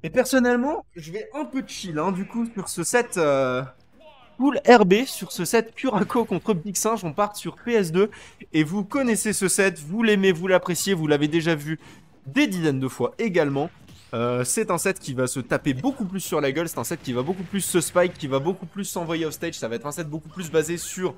Et personnellement, je vais un peu chill, hein, du coup, sur ce set full RB, sur ce set Curacao contre Big Singe. On part sur PS2. Et vous connaissez ce set, vous l'aimez, vous l'appréciez, vous l'avez déjà vu des dizaines de fois également. C'est un set qui va se taper beaucoup plus sur la gueule, c'est un set qui va beaucoup plus se spike, qui va beaucoup plus s'envoyer off stage. Ça va être un set beaucoup plus basé sur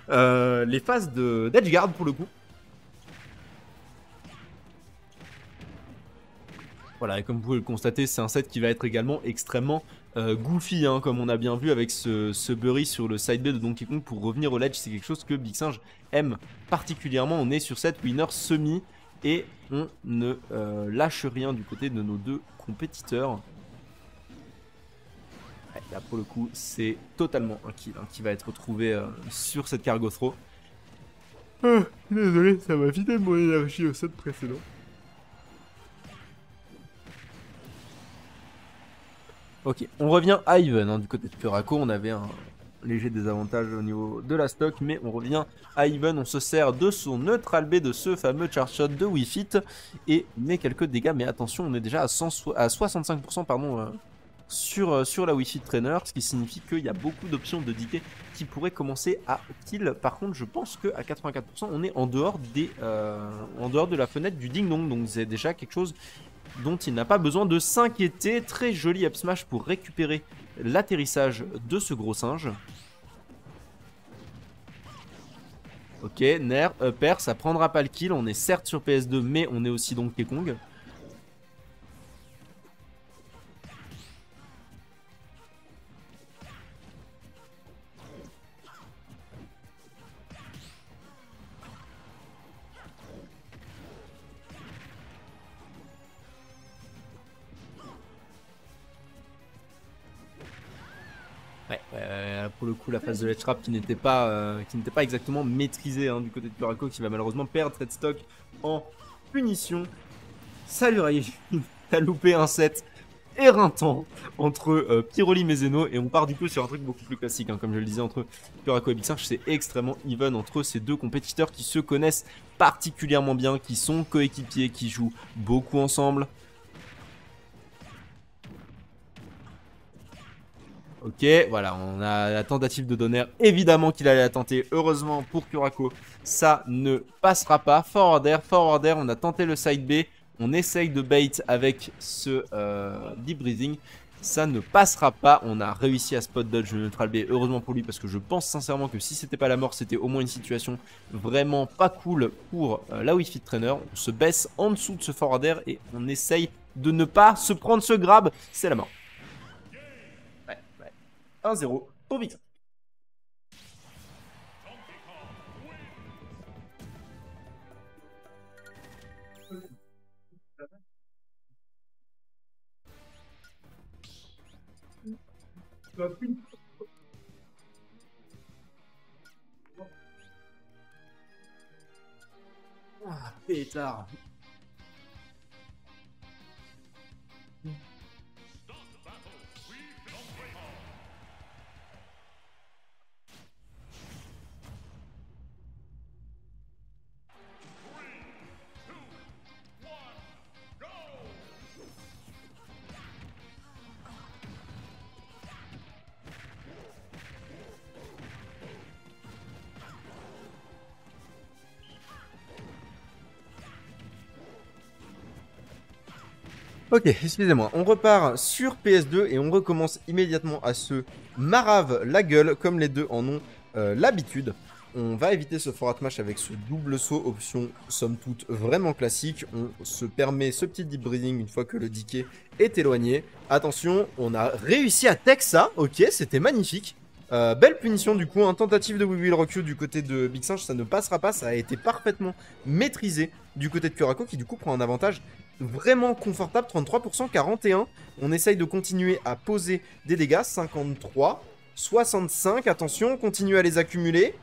les phases d'edgeguard pour le coup. Voilà, et comme vous pouvez le constater, c'est un set qui va être également extrêmement goofy, hein, comme on a bien vu avec ce Burry sur le side B de Donkey Kong pour revenir au ledge. C'est quelque chose que Big Singe aime particulièrement. On est sur cette winner semi et on ne lâche rien du côté de nos deux compétiteurs. Ouais, là, pour le coup, c'est totalement un kill hein, qui va être retrouvé sur cette cargo throw. Désolé, ça m'a vidé mon énergie au set précédent. Ok, on revient à even hein, du côté de Curacao. On avait un léger désavantage au niveau de la stock, mais on revient à even. On se sert de son neutral B, de ce fameux charge shot de Wii Fit et met quelques dégâts. Mais attention, on est déjà à 65% pardon, sur la Wii Fit Trainer, ce qui signifie qu'il y a beaucoup d'options de DK qui pourraient commencer à kill. Par contre, je pense qu'à 84%, on est en dehors de la fenêtre du ding dong. Donc c'est déjà quelque chose dont il n'a pas besoin de s'inquiéter. Très joli up smash pour récupérer l'atterrissage de ce gros singe. Ok, Nair, upper, ça prendra pas le kill. On est certes sur PS2, mais on est aussi Donkey Kong. Ouais, pour le coup, la phase de ledge trap qui n'était pas exactement maîtrisée hein, du côté de Curacao, qui va malheureusement perdre cette stock en punition. Salut Ray, t'as loupé un set éreintant entre Pyroli et Zeno, et on part du coup sur un truc beaucoup plus classique, hein, comme je le disais, entre Curacao et Big Singe. C'est extrêmement even entre ces deux compétiteurs qui se connaissent particulièrement bien, qui sont coéquipiers, qui jouent beaucoup ensemble. Ok, voilà, on a la tentative de Donner. Évidemment qu'il allait la tenter. Heureusement pour Curacao, ça ne passera pas. Forward air, on a tenté le side B. On essaye de bait avec ce deep breathing. Ça ne passera pas. On a réussi à spot dodge le neutral B. Heureusement pour lui, parce que je pense sincèrement que si c'était pas la mort, c'était au moins une situation vraiment pas cool pour la Wii Fit Trainer. On se baisse en dessous de ce forward air et on essaye de ne pas se prendre ce grab. C'est la mort. 1-0 pour Vix. Ah, pétard. Ok, excusez-moi, on repart sur PS2 et on recommence immédiatement à se marave la gueule comme les deux en ont l'habitude. On va éviter ce forward smash avec ce double saut, option somme toute vraiment classique. On se permet ce petit deep breathing une fois que le decay est éloigné. Attention, on a réussi à tech ça, ok, c'était magnifique. Belle punition du coup, tentative de We Will Rock You du côté de Big Singe, ça ne passera pas, ça a été parfaitement maîtrisé du côté de Curacao qui du coup prend un avantage vraiment confortable, 33%, 41. On essaye de continuer à poser des dégâts, 53, 65, attention, on continue à les accumuler.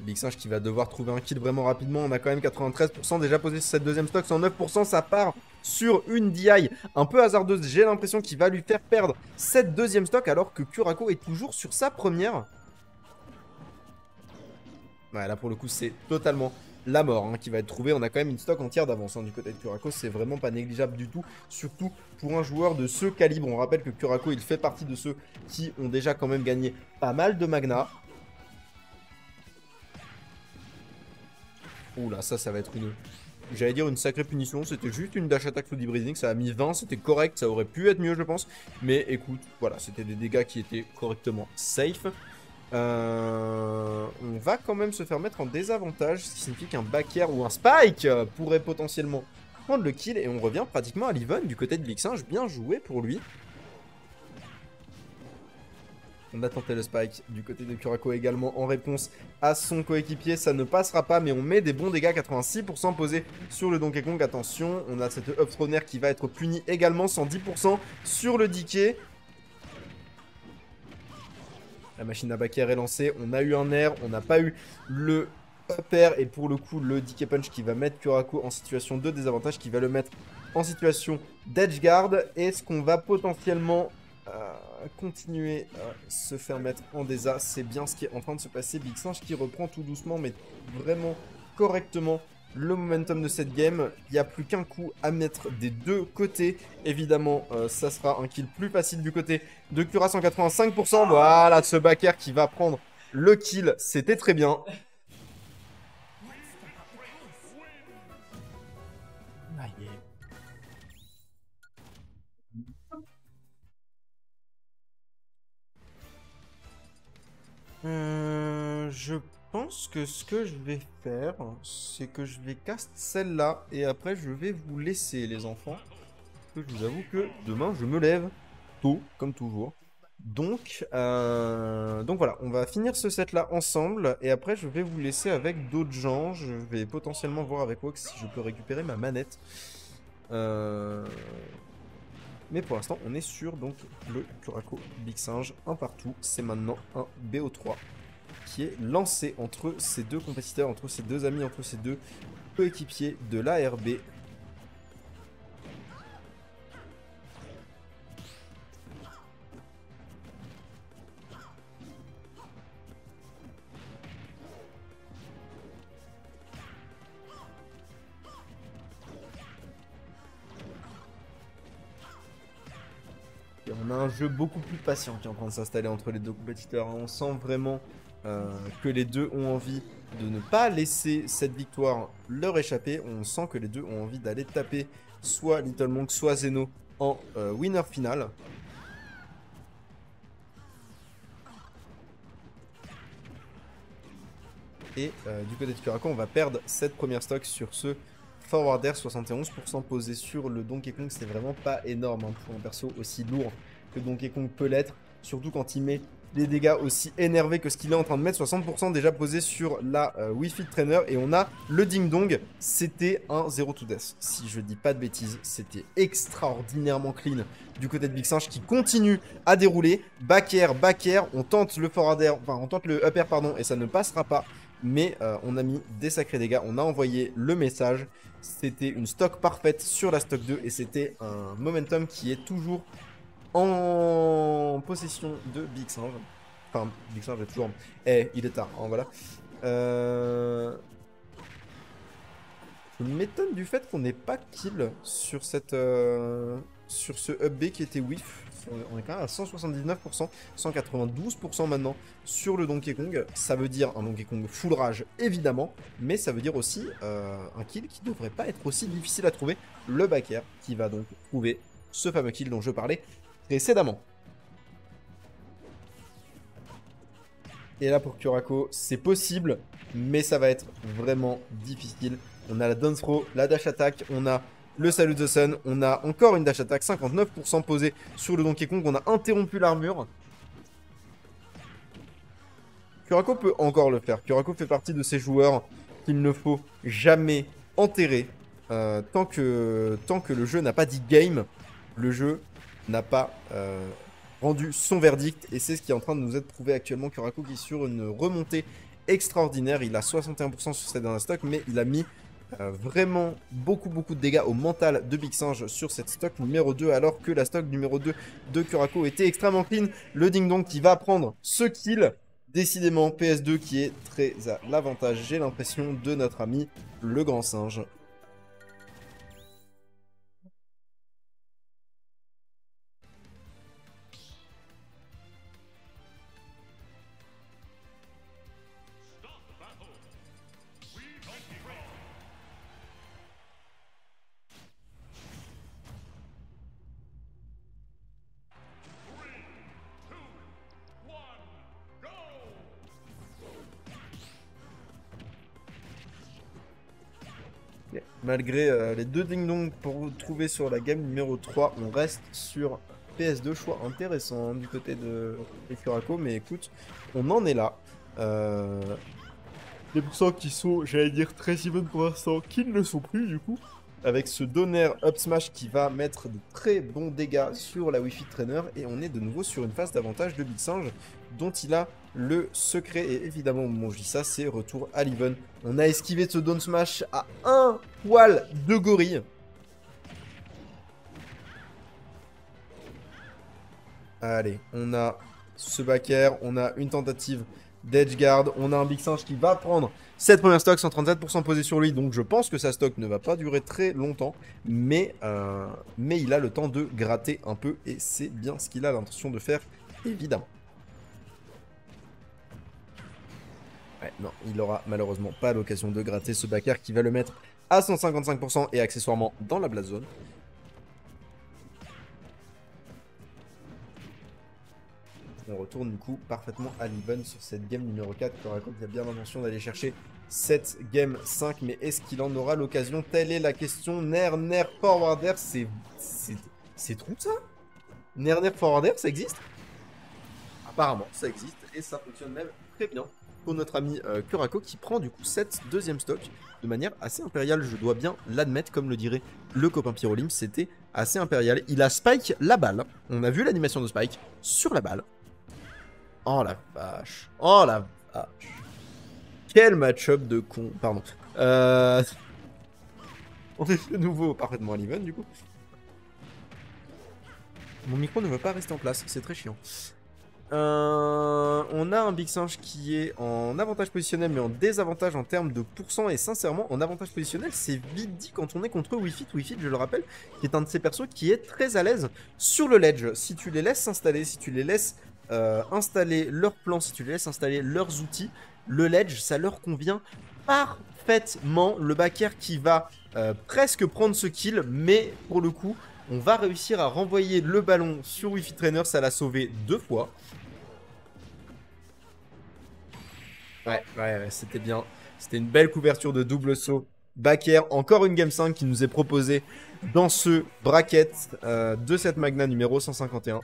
Big Singe qui va devoir trouver un kill vraiment rapidement. On a quand même 93% déjà posé sur cette deuxième stock. 109%, ça part sur une DI un peu hasardeuse. J'ai l'impression qu'il va lui faire perdre cette deuxième stock alors que Curacao est toujours sur sa première. Ouais, là pour le coup, c'est totalement la mort hein, qui va être trouvée. On a quand même une stock entière d'avance hein, du côté de Curako. C'est vraiment pas négligeable du tout. Surtout pour un joueur de ce calibre. On rappelle que Curako, il fait partie de ceux qui ont déjà quand même gagné pas mal de Magna. Oula, ça va être une... J'allais dire une sacrée punition, c'était juste une dash attack Floody Breathing, ça a mis 20, c'était correct, ça aurait pu être mieux je pense. Mais écoute, voilà, c'était des dégâts qui étaient correctement safe. On va quand même se faire mettre en désavantage, ce qui signifie qu'un back air ou un spike pourrait potentiellement prendre le kill. Et on revient pratiquement à l'event du côté de Vixinge, bien joué pour lui. On a tenté le spike du côté de Curako également en réponse à son coéquipier. Ça ne passera pas, mais on met des bons dégâts. 86% posés sur le Donkey Kong. Attention, on a cette up thrown air qui va être puni également. 110% sur le DK. La machine à back air est lancée. On a eu un air. On n'a pas eu le up air. Et pour le coup, le DK punch qui va mettre Curako en situation de désavantage. Qui va le mettre en situation d'edge guard. Est-ce qu'on va potentiellement... continuer à se faire mettre en désa, c'est bien ce qui est en train de se passer. Vixinge qui reprend tout doucement mais vraiment correctement le momentum de cette game. Il n'y a plus qu'un coup à mettre des deux côtés. Évidemment, ça sera un kill plus facile du côté de Cura, 185%. Voilà, ce back air qui va prendre le kill, c'était très bien. Je pense que ce que je vais faire, c'est que je vais cast celle-là et après je vais vous laisser les enfants. Je vous avoue que demain je me lève tôt, comme toujours. Donc voilà, on va finir ce set-là ensemble et après je vais vous laisser avec d'autres gens. Je vais potentiellement voir avec Wox si je peux récupérer ma manette. Mais pour l'instant, on est sur donc le Curako Vixinge, un partout. C'est maintenant un BO3 qui est lancé entre ces deux compétiteurs, entre ces deux amis, entre ces deux coéquipiers de l'ARB. Et on a un jeu beaucoup plus patient qui est en train de s'installer entre les deux compétiteurs. On sent vraiment que les deux ont envie de ne pas laisser cette victoire leur échapper. On sent que les deux ont envie d'aller taper soit Little Monk, soit Zeno en winner final. Et du côté de Curako, on va perdre cette première stock sur ce forward air. 71% posé sur le Donkey Kong. C'est vraiment pas énorme hein, pour un perso aussi lourd que Donkey Kong peut l'être. Surtout quand il met des dégâts aussi énervés que ce qu'il est en train de mettre. 60% déjà posé sur la Wi-Fi Trainer. Et on a le Ding Dong. C'était un 0 to death. Si je dis pas de bêtises, c'était extraordinairement clean du côté de Vixinge qui continue à dérouler. Back air. On tente le forward air, enfin on tente le up air pardon, et ça ne passera pas. Mais on a mis des sacrés dégâts, on a envoyé le message. C'était une stock parfaite sur la stock 2 et c'était un momentum qui est toujours en possession de Vixinge. Enfin, Vixinge est toujours... il est tard, hein, voilà. Je m'étonne du fait qu'on n'ait pas kill sur cette... sur ce up B qui était whiff. On est quand même à 179%, 192% maintenant sur le Donkey Kong. Ça veut dire un Donkey Kong full rage, évidemment, mais ça veut dire aussi un kill qui ne devrait pas être aussi difficile à trouver. Le back air qui va donc trouver ce fameux kill dont je parlais précédemment. Et là pour Curako, c'est possible, mais ça va être vraiment difficile. On a la down throw, la dash attack, on a... le Salute the Sun, on a encore une dash attack, 59% posée sur le Donkey Kong, on a interrompu l'armure. Curako peut encore le faire. Curako fait partie de ces joueurs qu'il ne faut jamais enterrer. Tant que le jeu n'a pas dit game, le jeu n'a pas rendu son verdict. Et c'est ce qui est en train de nous être prouvé actuellement. Curako qui est sur une remontée extraordinaire. Il a 61% sur cette dernière stock, mais il a mis... vraiment beaucoup de dégâts au mental de Vixinge sur cette stock numéro 2 alors que la stock numéro 2 de Curako était extrêmement clean. Le Ding Dong qui va prendre ce kill. Décidément, PS2 qui est très à l'avantage, j'ai l'impression, de notre ami le grand singe. Malgré les deux ding-dong pour trouver sur la game numéro 3, on reste sur PS2. Choix intéressant du côté de Curako, mais écoute, on en est là. Les pourcents qui sont, j'allais dire, très even pour l'instant, qui ne le sont plus du coup. Avec ce Donner Up Smash qui va mettre de très bons dégâts sur la Wi-Fi Trainer. Et on est de nouveau sur une phase d'avantage de Big Singe dont il a le secret. Et évidemment, au moment où je dis ça, c'est retour à l'Even. On a esquivé ce Down Smash à un poil de gorille. Allez, on a ce backer, on a une tentative d'edge guard, on a un Big Singe qui va prendre cette première stock, 137% posé sur lui, donc je pense que sa stock ne va pas durer très longtemps, mais il a le temps de gratter un peu, et c'est bien ce qu'il a l'intention de faire, évidemment. Ouais, non, il aura malheureusement pas l'occasion de gratter ce backer qui va le mettre à 155% et accessoirement dans la blast zone. On retourne du coup parfaitement à l'Even sur cette game numéro 4. Curako qui a bien l'intention d'aller chercher cette game 5, mais est-ce qu'il en aura l'occasion? Telle est la question. Nair forwarder, c'est trop ça? Nair forwarder, ça existe? Apparemment, ça existe et ça fonctionne même très bien pour notre ami Curako qui prend du coup cette deuxième stock de manière assez impériale, je dois bien l'admettre, comme le dirait le copain Pyrolim, c'était assez impérial. Il a Spike la balle, on a vu l'animation de Spike sur la balle. Oh la vache. Oh la vache. Quel match-up de con. Pardon. On est de nouveau parfaitement à l'Even du coup. Mon micro ne veut pas rester en place. C'est très chiant. On a un Big Singe qui est en avantage positionnel mais en désavantage en termes de pourcent. Et sincèrement, en avantage positionnel, c'est vite dit quand on est contre Wi-Fi. Wi-Fi, je le rappelle, qui est un de ces persos qui est très à l'aise sur le ledge. Si tu les laisses s'installer, si tu les laisses installer leurs plans, si tu les laisses installer leurs outils, le ledge, ça leur convient parfaitement. Le backer qui va presque prendre ce kill, mais pour le coup, on va réussir à renvoyer le ballon sur Wi-Fi Trainer, ça l'a sauvé 2 fois. Ouais, c'était bien. C'était une belle couverture de double saut. Backer, encore une game 5 qui nous est proposée dans ce bracket de cette Magna numéro 151.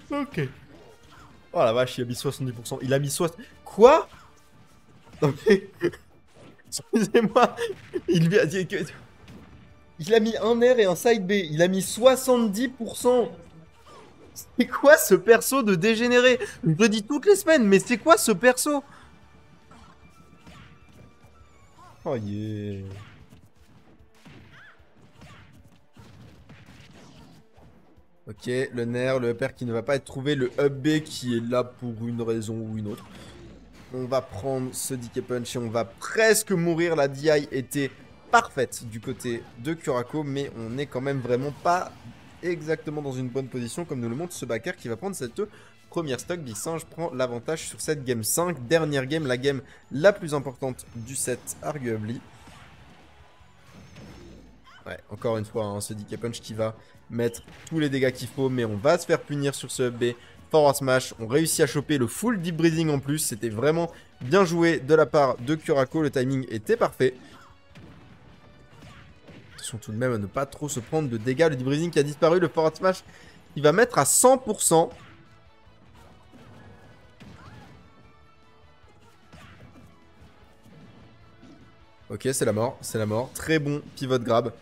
Ok. Oh la vache, il a mis 70%. Il a mis 60... Quoi? Non mais... Excusez-moi. Il a mis un R et un side B. Il a mis 70%. C'est quoi ce perso de dégénéré? Je le dis toutes les semaines, mais c'est quoi ce perso? Oh yeah. Ok, le Nair, le upper qui ne va pas être trouvé, le up B qui est là pour une raison ou une autre. On va prendre ce DK Punch et on va presque mourir. La DI était parfaite du côté de Curako, mais on n'est quand même vraiment pas exactement dans une bonne position, comme nous le montre ce backer qui va prendre cette première stock. Big Singe prend l'avantage sur cette game 5. Dernière game, la game la plus importante du set, arguably. Ouais, encore une fois, hein, ce DK Punch qui va mettre tous les dégâts qu'il faut, mais on va se faire punir sur ce up B. Forward Smash, on réussit à choper le full Deep Breathing en plus. C'était vraiment bien joué de la part de Curako. Le timing était parfait. Attention tout de même à ne pas trop se prendre de dégâts. Le Deep Breathing qui a disparu. Le Forward Smash qui va mettre à 100%. Ok, c'est la mort. C'est la mort. Très bon pivot grab.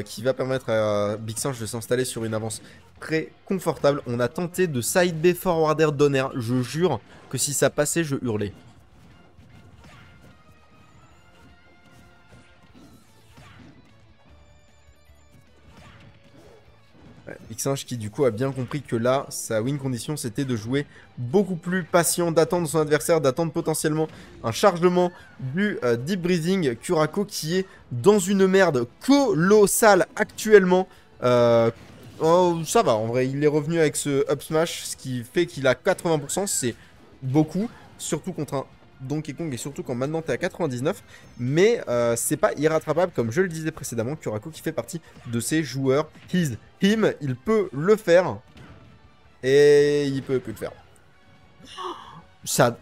Qui va permettre à Big Singe de s'installer sur une avance très confortable. On a tenté de side B forward air down air. Je jure que si ça passait, je hurlais. Ouais, Big Singe qui du coup a bien compris que là, sa win condition c'était de jouer beaucoup plus patient, d'attendre son adversaire, d'attendre potentiellement un chargement du Deep Breathing. Kurako qui est dans une merde colossale actuellement. Oh, ça va, en vrai, il est revenu avec ce up smash, ce qui fait qu'il a 80%, c'est beaucoup, surtout contre un Donkey Kong et surtout quand maintenant t'es à 99, mais c'est pas irrattrapable comme je le disais précédemment. Kurako qui fait partie de ces joueurs him, il peut le faire et il peut plus le faire. Ça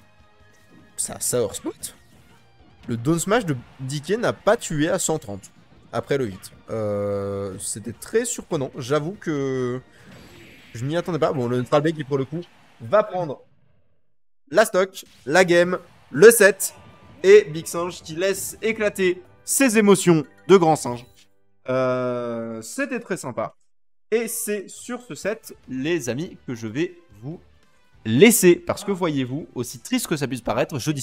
sort spot. Le down smash de DK n'a pas tué à 130 après le hit. C'était très surprenant, j'avoue que je m'y attendais pas. Bon, le neutral B qui pour le coup va prendre la stock, la game, le set, et Big Singe qui laisse éclater ses émotions de grand singe. C'était très sympa. Et c'est sur ce set, les amis, que je vais vous laisser. Parce que voyez-vous, aussi triste que ça puisse paraître, je dispose.